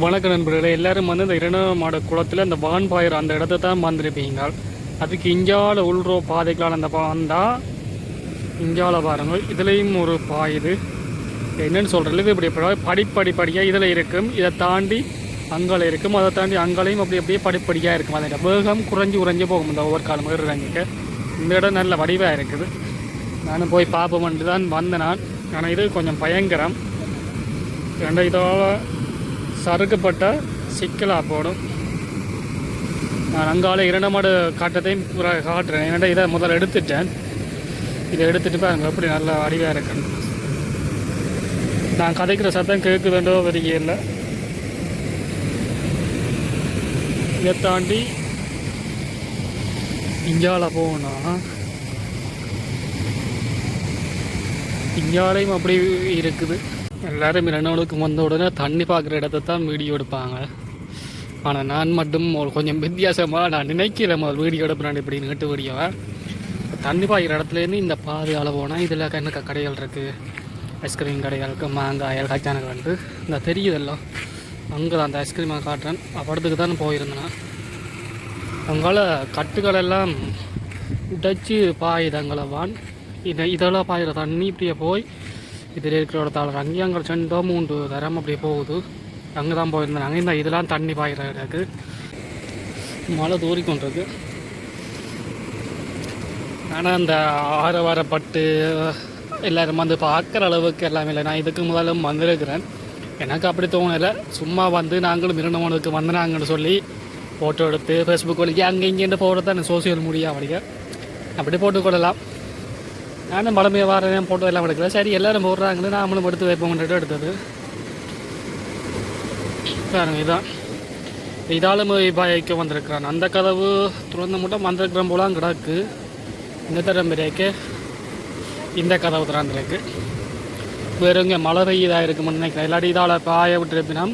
வணக்க நண்பர்களே, எல்லாரும் வந்து இந்த இரண்டாம் குளத்தில் அந்த வான்பாயர் அந்த இடத்த தான் வந்திருப்பீங்க. அதுக்கு இஞ்சால உள்ரோ பாதைகளால் அந்த வந்தால் இஞ்சால பாருங்கள். இதுலேயும் ஒரு பாயுது. என்னென்னு சொல்கிறது, இது இப்படி படிப்படியாக இதில் இருக்கும். இதை தாண்டி அங்கால இருக்கும், அதை தாண்டி அங்காலையும் அப்படியே படிப்படியாக இருக்கும். அதோட வேகம் குறைஞ்சி போகும். இந்த ஒவ்வொரு காலம் ஏறுறாங்க. இந்த இடம் நல்ல வடிவாக இருக்குது. நானும் போய் பார்ப்போம்ட்டு தான் வந்தேன் நான். ஆனால் இது கொஞ்சம் பயங்கரம். ரெண்டு இதால் சறுக்கப்பட்ட சிக்கலாக போடும். நான் அங்கால இரண்டாம் மாடு காட்டத்தையும் காட்டுறேன். ஏன்னா இதை முதல்ல எடுத்துட்டேன். இதை எடுத்துகிட்டு பாருங்க எப்படி நல்லா அடிவாக இருக்குன்னு. நான் கதைக்கிற சத்தம் கேட்குதுன்றோ வரைக்கும் இல்லை. இதை தாண்டி இஞ்சால போனால் இஞ்சாலையும் அப்படி இருக்குது. எல்லோரும் இரண்டாளுக்கு வந்த உடனே தண்ணி பார்க்குற இடத்த தான் வீடியோ எடுப்பாங்க. ஆனால் நான் மட்டும் கொஞ்சம் வித்தியாசமாக நான் நினைக்கல முதல் வீடியோ எடுப்பேன் இப்படி நீட்டு வீடியோவை. தண்ணி பாய்கிற இடத்துலேருந்து இந்த பாதையால் போனால் இதில் என்ன கடைகள் இருக்குது, ஐஸ்கிரீம் கடைகளுக்கு மாங்காயல் கச்சானங்கள் வந்து இந்த தெரியுதெல்லாம். அங்கே தான் அந்த ஐஸ்கிரீமை காட்டுறேன். படத்துக்கு தான் போயிருந்தேன். அங்கால கட்டுகளெல்லாம் உடைச்சி பாயுது. அங்கே வான் இதெல்லாம் பாயிற தண்ணி இப்படியே போய் இதில் இருக்கிற இடத்தால் அங்கேயும் அங்கே 2-3 தரம் அப்படியே போகுது. அங்கே தான் போயிருந்தாங்க. இந்த இதெல்லாம் தண்ணி பாயிற இடக்கு மழை தூரிக்கொண்டிருக்கு. ஆனால் அந்த ஆரவாரப்பட்டு எல்லோரும் வந்து பார்க்குற அளவுக்கு எல்லாமே இல்லை. நான் இதுக்கு முதலும் வந்திருக்கிறேன். எனக்கு அப்படி தோணலை. சும்மா வந்து நாங்களும் 2 மணிக்கு வந்தாங்கன்னு சொல்லி ஃபோட்டோ எடுத்து ஃபேஸ்புக் வழிக்கு அங்கே இங்கேன்னு போகிறது தான் சோசியல் மீடியா வழிக அப்படி போட்டுக்கொள்ளலாம். நானும் பழமையை வாரம் போட்டோ எல்லாம் எடுக்கல. சரி எல்லோரும் போடுறாங்கன்னு நாமளும் எடுத்து வைப்போம்ன்ட்டு எடுத்தது பாருங்க. இதான் இதாலும் பாய்க்க வந்திருக்கிறான். அந்த கதவு துறந்த மட்டும் வந்திருக்கிற போலாம் கிடக்கு. இந்த தரம் பிறகு இந்த கதவு திறந்துருக்கு. வேறு இங்கே மழை பெய்யதாக இருக்குமென்னு நினைக்கிறேன். இல்லாட்டி இதால் பாய விட்டுருப்பினா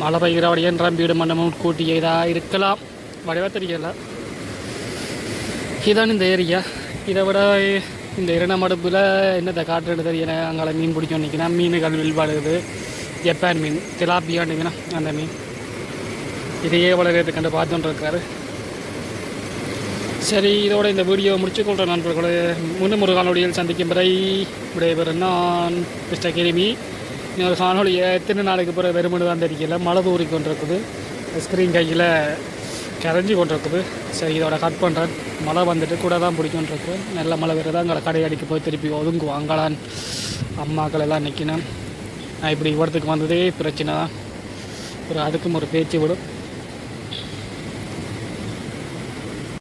மழை பெய்கிற வழியே வீடு மண்டபம் கூட்டி இதாக இருக்கலாம். வடிவாக தெரியல. இதான் இந்த ஏரியா. இதை விட இந்த இரண்டாம் அடுப்பில் என்னத்தை காட்டுறது தெரியல. அங்கே மீன் பிடிச்சோம் நிற்கினா மீனுகள் வில்பாடுது. ஜப்பான் மீன் திலாப்பியாண்டிங்கன்னா அந்த மீன் இதையே வளர்கிறது கண்டு பார்த்துட்டு இருக்காரு. சரி, இதோட இந்த வீடியோ முடிச்சுக்கொள்கிற நண்பர்களே. முன்னும் ஒரு காணொலியில் சந்திக்கும் வரை விடைபெறும் நான் மிஸ்டர் கிருமி. இன்னொரு காணொலியை எத்தனை நாளைக்கு பிறகு வெறுமனு தான் தெரியல. மழை தூரி கொண்டிருக்குது. ஸ்க்ரீன் கையில் கரைஞ்சி கொண்டிருக்குது. சரி, இதோட கட் பண்ணுறேன். மழை வந்துட்டு கூட தான் பிடிக்கும்ன்றது. நல்ல மழை வருது. அங்கே கடை அடிக்க போய் திருப்பி ஒதுங்குவோம். அங்கெல்லாம் அம்மாக்கள் எல்லாம் நிற்கணும். நான் இப்படி இவ்வளத்துக்கு வந்ததே பிரச்சனை தான். அதுக்கும் ஒரு பேச்சு விடும்.